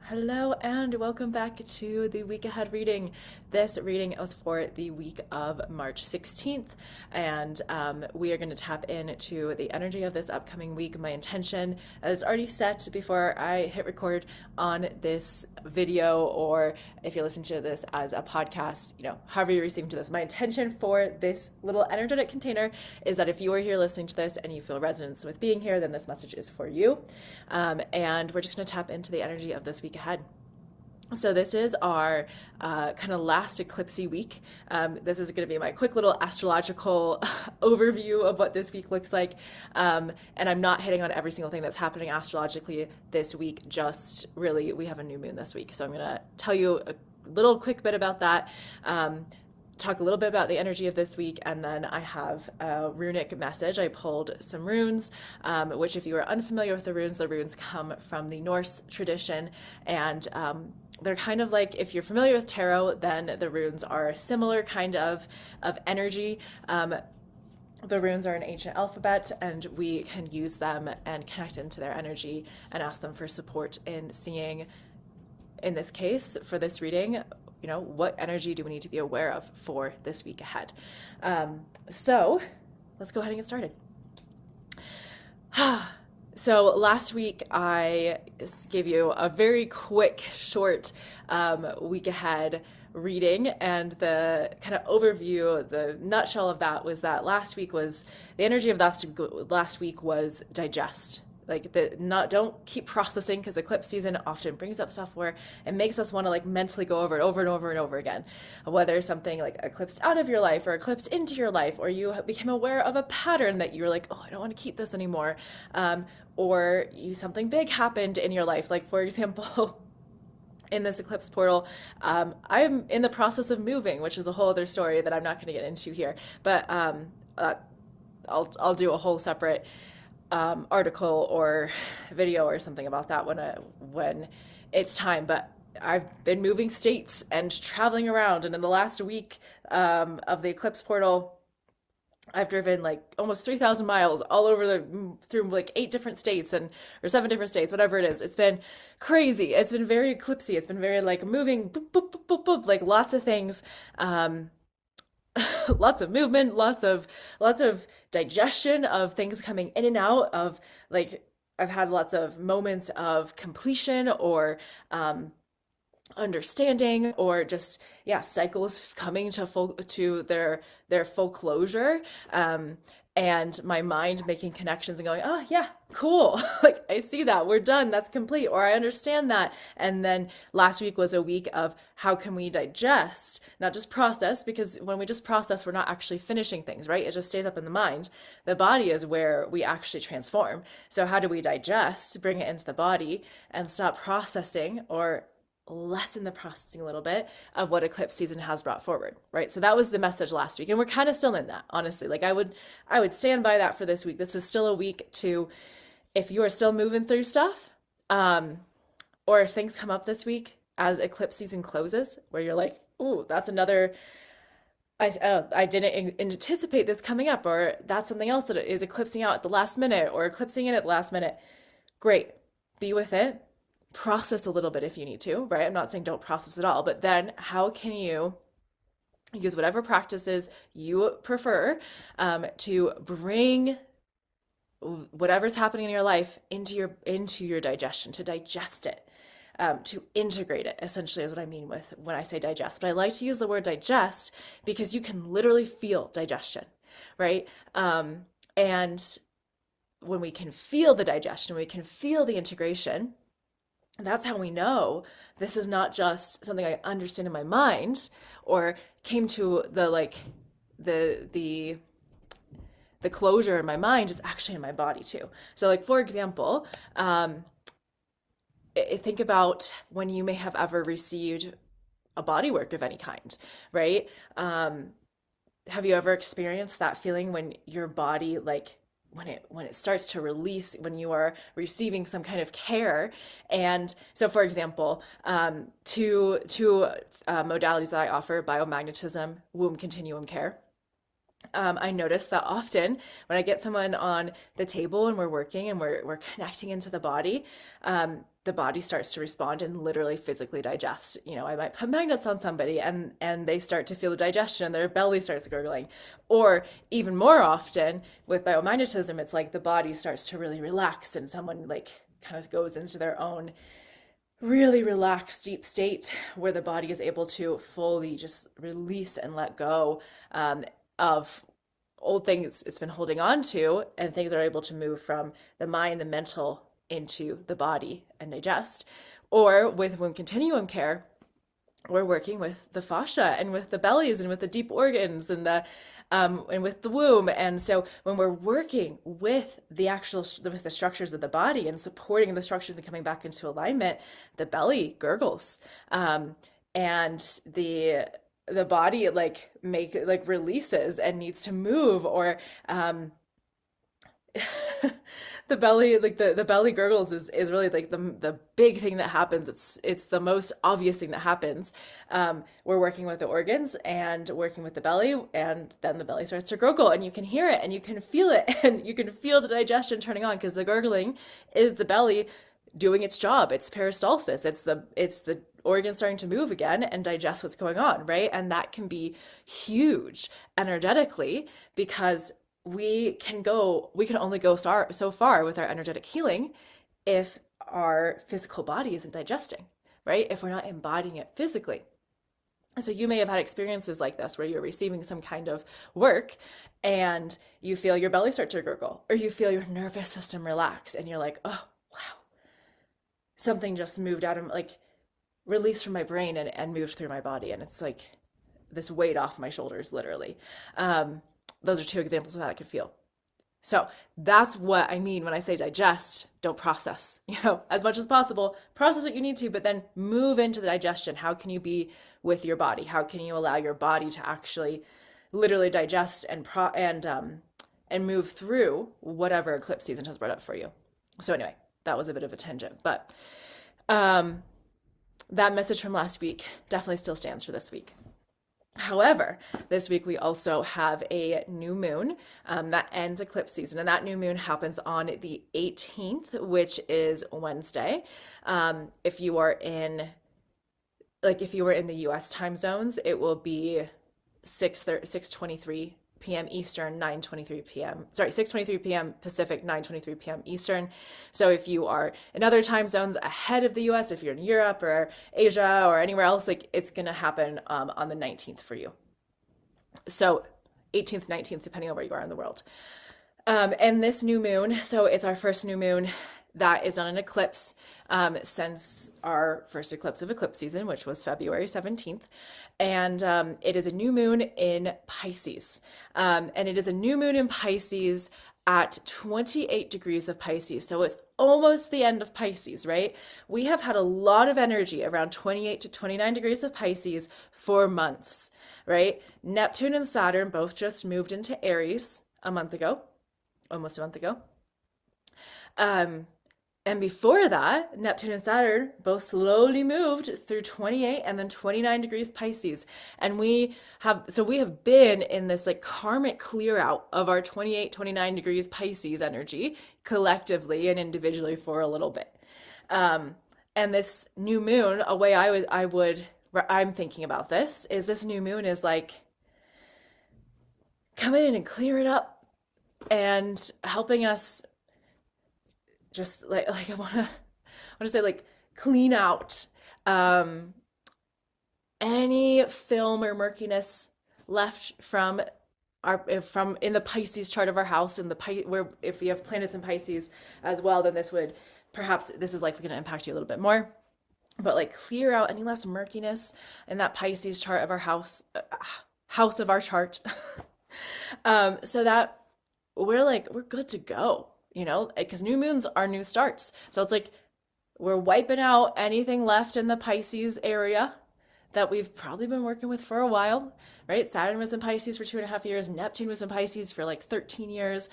Hello and welcome back to the week ahead reading. This reading was for the week of March 16th, and we are going to tap into the energy of this upcoming week. My intention is already set before I hit record on this video, or if you're listening to this as a podcast, however you're receiving to this. My intention for this little energetic container is that if you are here listening to this and you feel resonance with being here, then this message is for you. And we're just going to tap into the energy of this week ahead. So this is our kind of last eclipsey week. This is going to be my quick little astrological overview of what this week looks like. And I'm not hitting on every single thing that's happening astrologically this week, just really we have a new moon this week. So I'm going to tell you a little quick bit about that. Talk a little bit about the energy of this week, and then I have a runic message. I pulled some runes, which if you are unfamiliar with the runes come from the Norse tradition, and they're kind of like, if you're familiar with tarot, then the runes are a similar kind of energy. The runes are an ancient alphabet, and we can use them and connect into their energy and ask them for support in seeing, in this case, for this reading, what energy do we need to be aware of for this week ahead? So let's go ahead and get started. So last week I gave you a very quick, short week ahead reading, and the kind of overview, the nutshell of that was that the energy of last week was digest. Don't keep processing, because eclipse season often brings up stuff where it makes us want to mentally go over it over and over and over again. Whether something like eclipsed out of your life or eclipsed into your life, or you became aware of a pattern that you're like, oh, I don't want to keep this anymore. Or something big happened in your life. Like, for example, in this eclipse portal, I'm in the process of moving, which is a whole other story that I'm not going to get into here. But I'll do a whole separate article or video or something about that when it's time. But I've been moving states and traveling around, and in the last week of the eclipse portal, I've driven almost 3,000 miles all over through 8 different states or 7 different states, whatever it is. It's been crazy. It's been very eclipsy. It's been very moving, boop, boop, boop, boop, boop, lots of things. Lots of movement, lots of digestion of things coming in and out of I've had lots of moments of completion or understanding, or just cycles coming to their full closure, and my mind making connections and going, oh yeah, cool, I see that, we're done, that's complete, or I understand that. And then last week was a week of how can we digest, not just process, because when we just process, we're not actually finishing things, right? It just stays up in the mind. The body is where we actually transform. So how do we digest, bring it into the body, and stop processing, or lessen the processing a little bit of what eclipse season has brought forward, right? So that was the message last week, and we're kind of still in that, honestly. I would stand by that for this week. This is still a week to, if you are still moving through stuff, or if things come up this week as eclipse season closes, where you're like, ooh, that's another, I didn't anticipate this coming up, or that's something else that is eclipsing out at the last minute, or eclipsing in at the last minute. Great, be with it. Process a little bit if you need to, right? I'm not saying don't process at all, but then how can you use whatever practices you prefer to bring whatever's happening in your life into your digestion, to digest it, to integrate it, essentially, is what I mean with when I say digest. But I like to use the word digest because you can literally feel digestion, right? And when we can feel the digestion, we can feel the integration, that's how we know this is not just something I understand in my mind or came to the closure in my mind. Is actually in my body too. So for example, think about when you may have ever received a body work of any kind, right? Have you ever experienced that feeling when your body when it starts to release, when you are receiving some kind of care? And so, for example, two modalities that I offer: biomagnetism, womb continuum care. I notice that often when I get someone on the table and we're working and we're connecting into the body starts to respond and literally physically digest. You know, I might put magnets on somebody and they start to feel the digestion and their belly starts gurgling. Or even more often with biomagnetism, it's like the body starts to really relax and someone like kind of goes into their own really relaxed deep state where the body is able to fully just release and let go of old things it's been holding on to, and things are able to move from the mind, the mental, into the body and digest. Or with wound continuum care, we're working with the fascia and with the bellies and with the deep organs and with the womb. And so when we're working with with the structures of the body and supporting the structures and coming back into alignment, the belly gurgles, and the body like releases and needs to move, or the belly, like the belly gurgles is really like the big thing that happens. It's the most obvious thing that happens. We're working with the organs and working with the belly, and then the belly starts to gurgle, and you can hear it and you can feel it, and you can feel the digestion turning on, because the gurgling is the belly doing its job. It's peristalsis. It's the organ starting to move again and digest what's going on, right? And that can be huge energetically, because we can only go so far with our energetic healing if our physical body isn't digesting, right? If we're not embodying it physically. And so you may have had experiences like this where you're receiving some kind of work and you feel your belly start to gurgle, or you feel your nervous system relax, and you're like, oh, wow, something just moved out of, like, released from my brain and moved through my body. And it's like this weight off my shoulders, literally. Those are two examples of how that could feel. So that's what I mean when I say digest, don't process. You know, as much as possible, process what you need to, but then move into the digestion. How can you be with your body? How can you allow your body to actually literally digest and move through whatever eclipse season has brought up for you? So anyway, that was a bit of a tangent, but that message from last week definitely still stands for this week. However, this week we also have a new moon that ends eclipse season, and that new moon happens on the 18th, which is Wednesday. If you are in, if you were in the U.S. time zones, it will be 6:23 p.m. Eastern, 9:23 p.m. Sorry, 6:23 p.m. Pacific, 9:23 p.m. Eastern. So if you are in other time zones ahead of the U.S., if you're in Europe or Asia or anywhere else, like, it's going to happen on the 19th for you. So 18th, 19th, depending on where you are in the world. And this new moon, so it's our first new moon that is on an eclipse since our first eclipse of eclipse season, which was February 17th. And it is a new moon in Pisces. And it is a new moon in Pisces at 28 degrees of Pisces. So it's almost the end of Pisces, right? We have had a lot of energy around 28 to 29 degrees of Pisces for months, right? Neptune and Saturn both just moved into Aries a month ago, almost a month ago. And before that, Neptune and Saturn both slowly moved through 28 and then 29 degrees Pisces. And we have been in this like karmic clear out of our 28, 29 degrees Pisces energy collectively and individually for a little bit. And this new moon, a way I'm thinking about this new moon is like, come in and clear it up and helping us just like I want to say, like, clean out any film or murkiness left from in the Pisces chart of our house, in where if we have planets in Pisces as well, then this is likely going to impact you a little bit more. But like, clear out any less murkiness in that Pisces chart of our house of our chart, so that we're good to go. You know, because new moons are new starts. So it's like we're wiping out anything left in the Pisces area that we've probably been working with for a while, right? Saturn was in Pisces for 2.5 years. Neptune was in Pisces for like 13 years.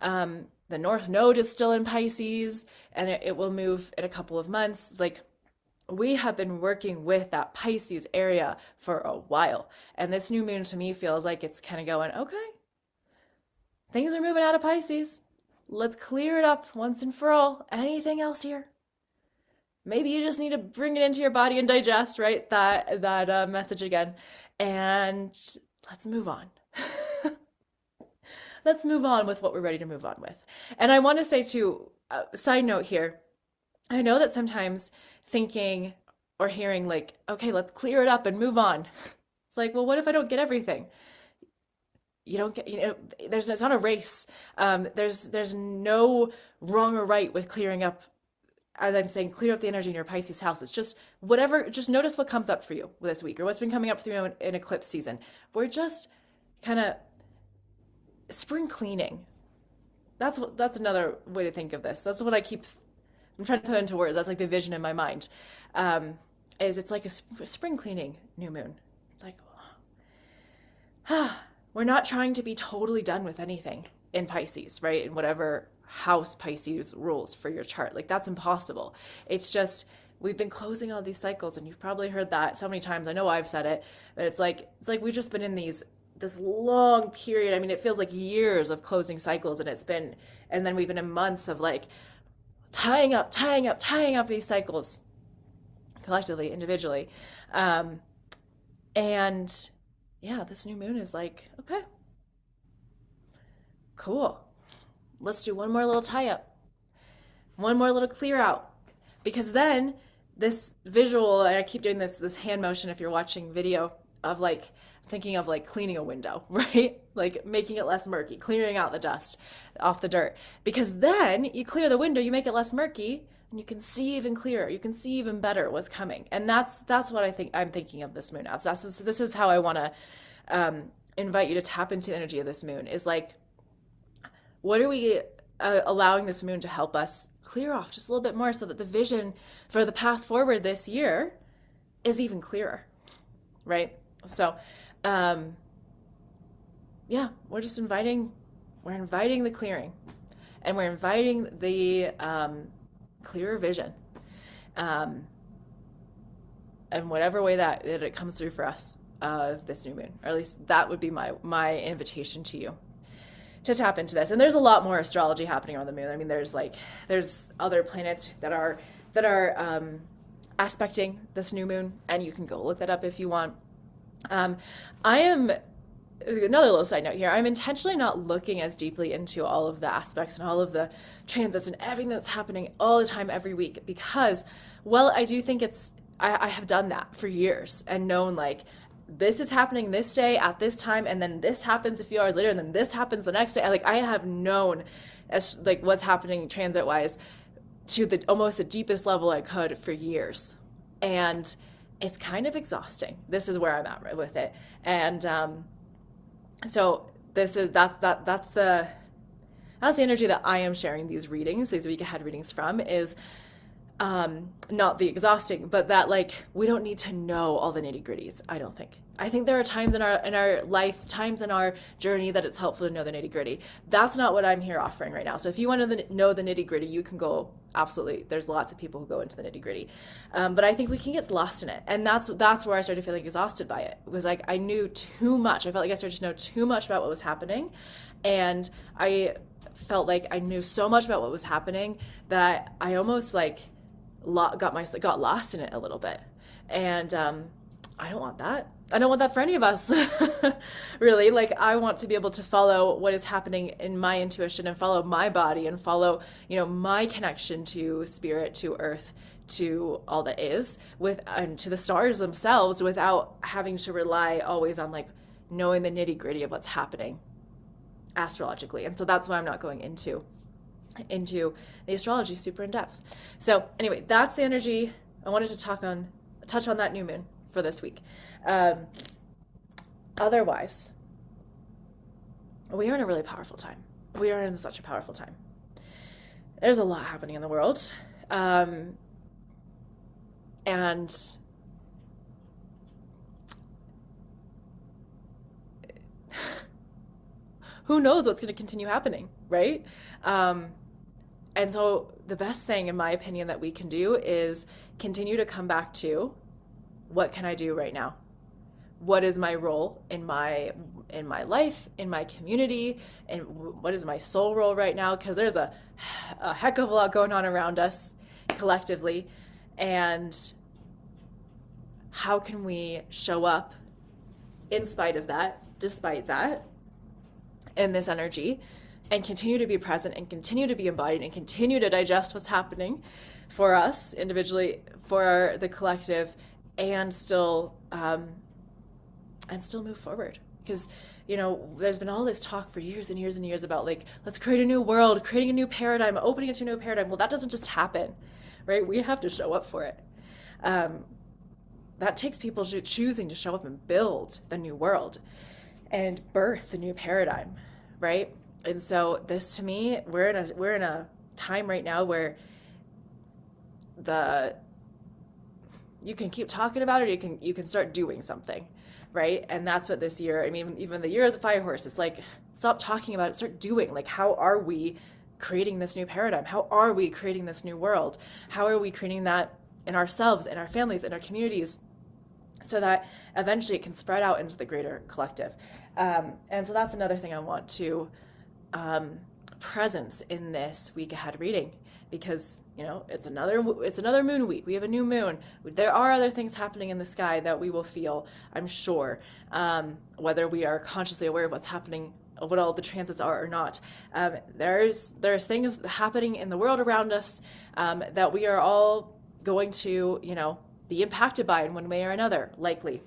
The North Node is still in Pisces, and it will move in a couple of months. Like, we have been working with that Pisces area for a while. And this new moon to me feels like it's kind of going, okay, things are moving out of Pisces. Let's clear it up once and for all. Anything else here? Maybe you just need to bring it into your body and digest, right? That message again. And let's move on. Let's move on with what we're ready to move on with. And I want to say too, side note here, I know that sometimes thinking or hearing like, okay, let's clear it up and move on. It's like, well, what if I don't get everything? You don't get, it's not a race. There's no wrong or right with clearing up. As I'm saying, clear up the energy in your Pisces house. It's just whatever, just notice what comes up for you this week or what's been coming up for you in eclipse season. We're just kind of spring cleaning. That's another way to think of this. That's what I'm trying to put into words. That's like the vision in my mind. Is it's like a spring cleaning new moon. It's like, we're not trying to be totally done with anything in Pisces, right? In whatever house Pisces rules for your chart. Like that's impossible. It's just, we've been closing all these cycles and you've probably heard that so many times. I know I've said it, but it's like we've just been in this long period. I mean, it feels like years of closing cycles and then we've been in months of like tying up these cycles collectively, individually. And yeah, this new moon is like, okay, cool. Let's do one more little tie up, one more little clear out, because then this visual, and I keep doing this hand motion if you're watching video of like thinking of like cleaning a window, right? Like making it less murky, clearing out the dust off the dirt, because then you clear the window, you make it less murky, and you can see even clearer, you can see even better what's coming. And that's what I'm thinking of this moon as. This is how I want to invite you to tap into the energy of this moon, is like, what are we allowing this moon to help us clear off just a little bit more so that the vision for the path forward this year is even clearer, right? So, yeah, we're inviting the clearing, and we're inviting the clearer vision, and whatever way that it comes through for us of this new moon, or at least that would be my invitation to you to tap into this. And there's a lot more astrology happening on the moon. I mean, there's other planets that are aspecting this new moon, and you can go look that up if you want. I am, another little side note here, I'm intentionally not looking as deeply into all of the aspects and all of the transits and everything that's happening all the time every week, because, well, I do think I have done that for years and known like, this is happening this day at this time, and then this happens a few hours later, and then this happens the next day. Like I have known as like what's happening transit wise to almost the deepest level I could for years, and it's kind of exhausting. This is where I'm at with it, and so that's the energy that I am sharing these week ahead readings from, is not the exhausting, but that like we don't need to know all the nitty-gritties. I think there are times in our life, times in our journey, that it's helpful to know the nitty-gritty. That's not what I'm here offering right now. So if you want to know the nitty-gritty, you can go, absolutely. There's lots of people who go into the nitty-gritty, but I think we can get lost in it, and that's where I started feeling exhausted by it. It was like I knew too much. I felt like I started to know too much about what was happening, and I felt like I knew so much about what was happening that I almost like got lost in it a little bit. And I don't want that. I don't want that for any of us. Really. Like I want to be able to follow what is happening in my intuition, and follow my body, and follow, my connection to spirit, to earth, to all that is, and to the stars themselves, without having to rely always on like knowing the nitty-gritty of what's happening astrologically. And so that's why I'm not going into the astrology super in depth. So anyway, that's the energy I wanted to touch on that new moon for this week. Otherwise, we are in a really powerful time. We are in such a powerful time. There's a lot happening in the world. And who knows what's going to continue happening, right? And so the best thing, in my opinion, that we can do is continue to come back to, what can I do right now? what is my role in my life, in my community, and what is my soul role right now? Because there's a heck of a lot going on around us collectively, and how can we show up in spite of that, despite that, in this energy, and continue to be present and continue to be embodied and continue to digest what's happening for us individually, for the collective, and still move forward. Because there's been all this talk for years and years and years about, like, let's create a new world, creating a new paradigm, opening into a new paradigm. Well, that doesn't just happen, right? We have to show up for it. That takes people choosing to show up and build the new world and birth the new paradigm, right? And so this, to me, we're in a time right now where you can keep talking about it, or you can start doing something, right? And that's what this year, I mean, even the year of the fire horse, it's like, stop talking about it, start doing. Like, how are we creating this new paradigm? How are we creating this new world? How are we creating that in ourselves, in our families, in our communities, so that eventually it can spread out into the greater collective? And so that's another thing I want to presence in this week ahead reading, because it's another moon week. We have a new moon. There are other things happening in the sky that we will feel, I'm sure, whether we are consciously aware of what's happening, what all the transits are or not. There's things happening in the world around us that we are all going to be impacted by in one way or another, likely.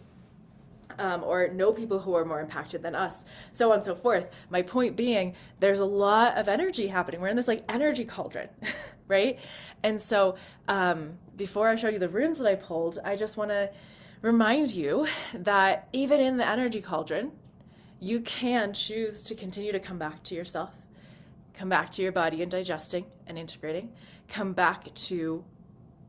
Or know people who are more impacted than us, so on and so forth. My point being, there's a lot of energy happening. We're in this like energy cauldron, right? And so before I show you the runes that I pulled, I just want to remind you that even in the energy cauldron, you can choose to continue to come back to yourself, come back to your body and digesting and integrating, come back to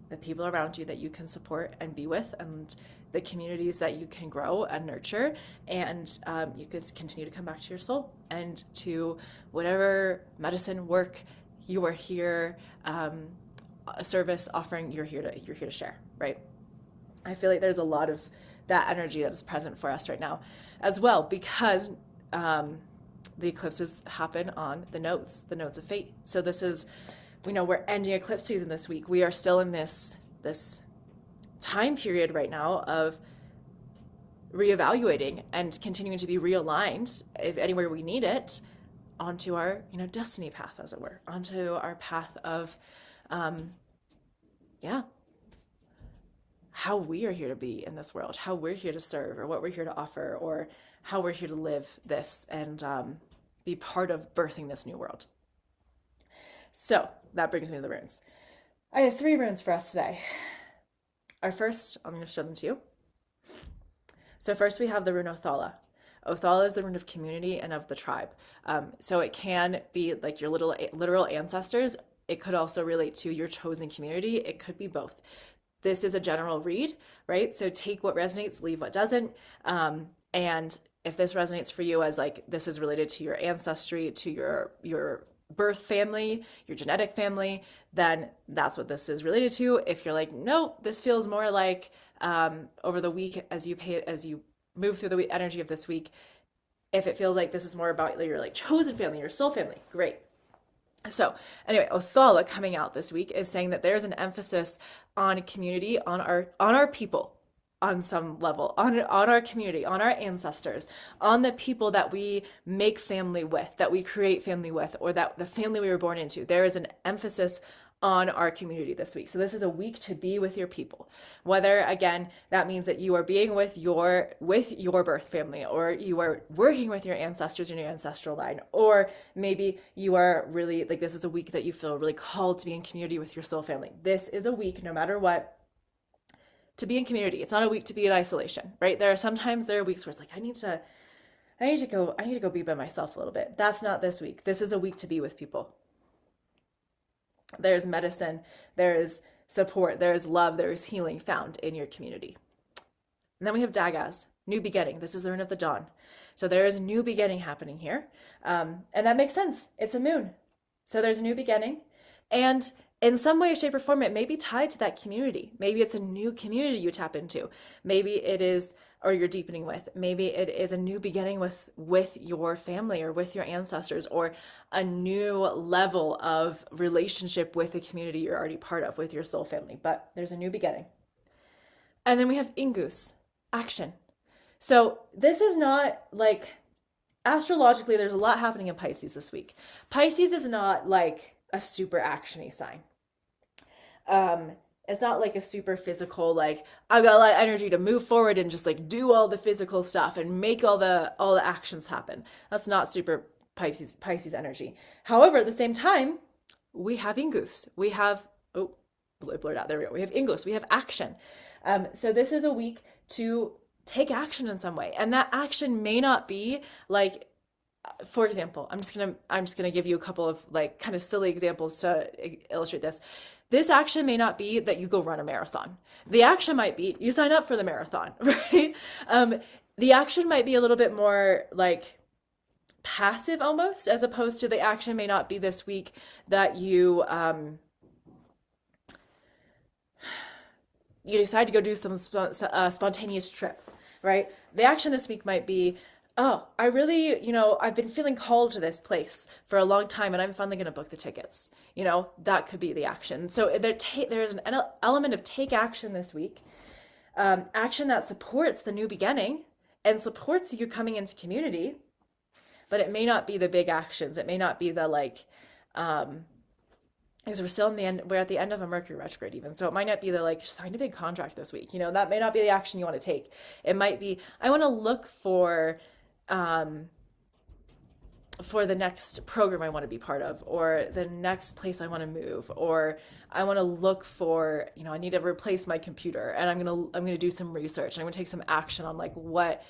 the people around you that you can support and be with, and the communities that you can grow and nurture, and you can continue to come back to your soul and to whatever medicine work you are here, a service offering you're here to share, right? I feel like there's a lot of that energy that is present for us right now as well, because the eclipses happen on the nodes of fate. So this is, we're ending eclipse season this week. We are still in this time period right now of reevaluating and continuing to be realigned, if anywhere we need it, onto our destiny path, as it were, onto our path of how we are here to be in this world, how we're here to serve, or what we're here to offer, or how we're here to live this and be part of birthing this new world. So that brings me to the runes. I have 3 runes for us today. Our first, I'm going to show them to you. So first we have the rune Othala. Othala is the rune of community and of the tribe. So it can be like your literal ancestors. It could also relate to your chosen community. It could be both. This is a general read, right? So take what resonates, leave what doesn't. And if this resonates for you as like this is related to your ancestry, to your birth family, your genetic family, then that's what this is related to. If you're like, no, this feels more like over the week as you move through the energy of this week, if it feels like this is more about your like chosen family, your soul family, great. So anyway, Othala coming out this week is saying that there's an emphasis on community, on our people, on some level, on our community, on our ancestors, on the people that we make family with, that we create family with, or that the family we were born into. There is an emphasis on our community this week. So this is a week to be with your people. Whether, again, that means that you are being with your birth family, or you are working with your ancestors in your ancestral line, or maybe you are really, like, this is a week that you feel really called to be in community with your soul family. This is a week, no matter what, to be in community. It's not a week to be in isolation, right? There are weeks where it's like, I need to go be by myself a little bit. That's not this week. This is a week to be with people. There's medicine, there's support, there's love, there's healing found in your community. And then we have Dagaz, new beginning. This is the rune of the dawn. So there is a new beginning happening here. And that makes sense. It's a moon. So there's a new beginning. And in some way, shape, or form, it may be tied to that community. Maybe it's a new community you tap into. Maybe it is, or you're deepening with. Maybe it is a new beginning with your family or with your ancestors, or a new level of relationship with the community you're already part of, with your soul family. But there's a new beginning. And then we have Ingus, action. So this is not like, astrologically, there's a lot happening in Pisces this week. Pisces is not like a super actiony sign. Um, it's not like a super physical, like I've got a lot of energy to move forward and just like do all the physical stuff and make all the actions happen. That's not super Pisces energy. However, at the same time, we have Ingus. We have, oh, it blurred out. There we go. We have Ingus. We have action. So this is a week to take action in some way. And that action may not be like, for example, I'm just gonna give you a couple of like kind of silly examples to illustrate this. This action may not be that you go run a marathon. The action might be you sign up for the marathon, right? The action might be a little bit more like passive almost, as opposed to the action may not be this week that you decide to go do some spontaneous trip, right? The action this week might be, oh, I really, I've been feeling called to this place for a long time and I'm finally going to book the tickets. That could be the action. So there's an element of take action this week, action that supports the new beginning and supports you coming into community, but it may not be the big actions. It may not be the like, because we're at the end of a Mercury retrograde even. So it might not be the like, sign a big contract this week. That may not be the action you want to take. It might be, I want to look for the next program I want to be part of, or the next place I want to move, or I want to look for, I need to replace my computer and I'm going to do some research. And I'm going to take some action on like what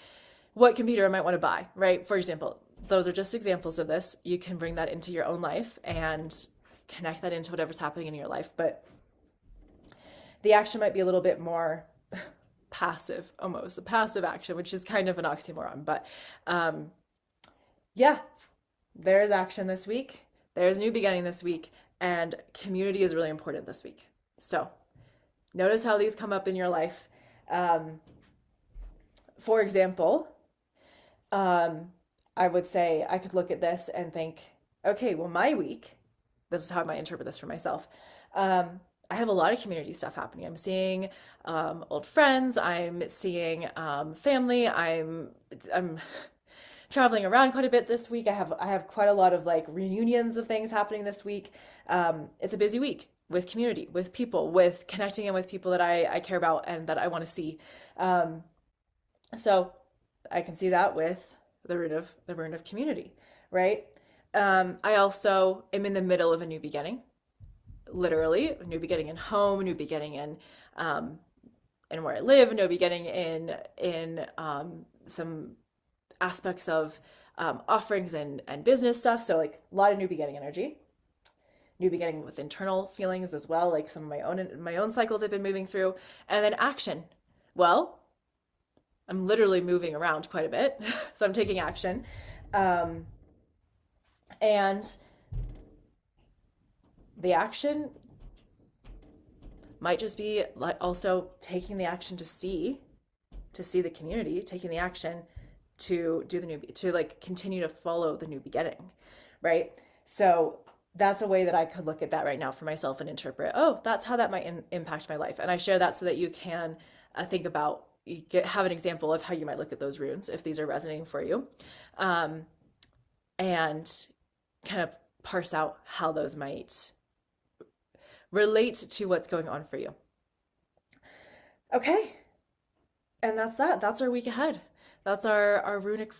computer I might want to buy, right? For example, those are just examples of this. You can bring that into your own life and connect that into whatever's happening in your life. But the action might be a little bit more passive, almost a passive action, which is kind of an oxymoron. But yeah, there's action this week. There's new beginning this week, and community is really important this week. So notice how these come up in your life. For example, I would say I could look at this and think, okay, well, my week, this is how I might interpret this for myself. I have a lot of community stuff happening. I'm seeing old friends. I'm seeing family. I'm traveling around quite a bit this week. I have quite a lot of like reunions of things happening this week. It's a busy week with community, with people, with connecting in with people that I care about and that I want to see. So I can see that with the rune of community, right? I also am in the middle of a new beginning, literally a new beginning in home, a new beginning in where I live, a new beginning in some aspects of offerings and business stuff. So like a lot of new beginning energy, new beginning with internal feelings as well, like some of my own cycles I've been moving through, and then action. Well, I'm literally moving around quite a bit, so I'm taking action. And the action might just be like also taking the action to see the community, taking the action to do to like continue to follow the new beginning, right? So that's a way that I could look at that right now for myself and interpret, oh, that's how that might impact my life. And I share that so that you can think about, have an example of how you might look at those runes if these are resonating for you, and kind of parse out how those might relate to what's going on for you. Okay, and that's that. That's our week ahead. That's our runic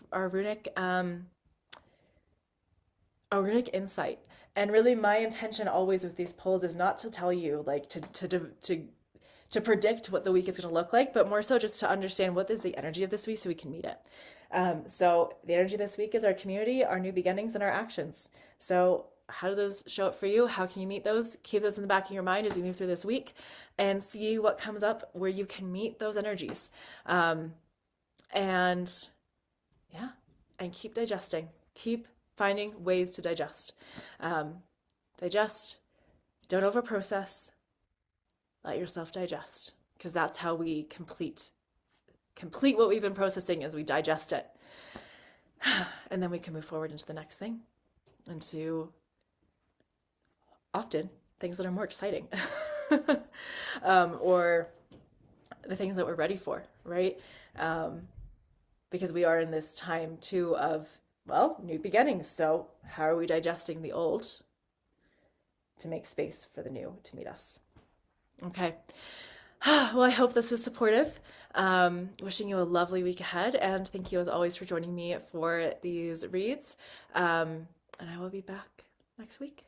insight. And really, my intention always with these polls is not to tell you like to predict what the week is going to look like, but more so just to understand what is the energy of this week so we can meet it. So the energy this week is our community, our new beginnings, and our actions. So how do those show up for you? How can you meet those? Keep those in the back of your mind as you move through this week and see what comes up where you can meet those energies. And yeah, and keep digesting. Keep finding ways to digest. Digest Don't overprocess. Let yourself digest, because that's how we complete what we've been processing as we digest it. And then we can move forward into the next thing, into often things that are more exciting, or the things that we're ready for, right? Because we are in this time too of, well, new beginnings. So how are we digesting the old to make space for the new to meet us? Okay. Well, I hope this is supportive. Wishing you a lovely week ahead, and thank you as always for joining me for these reads. And I will be back next week.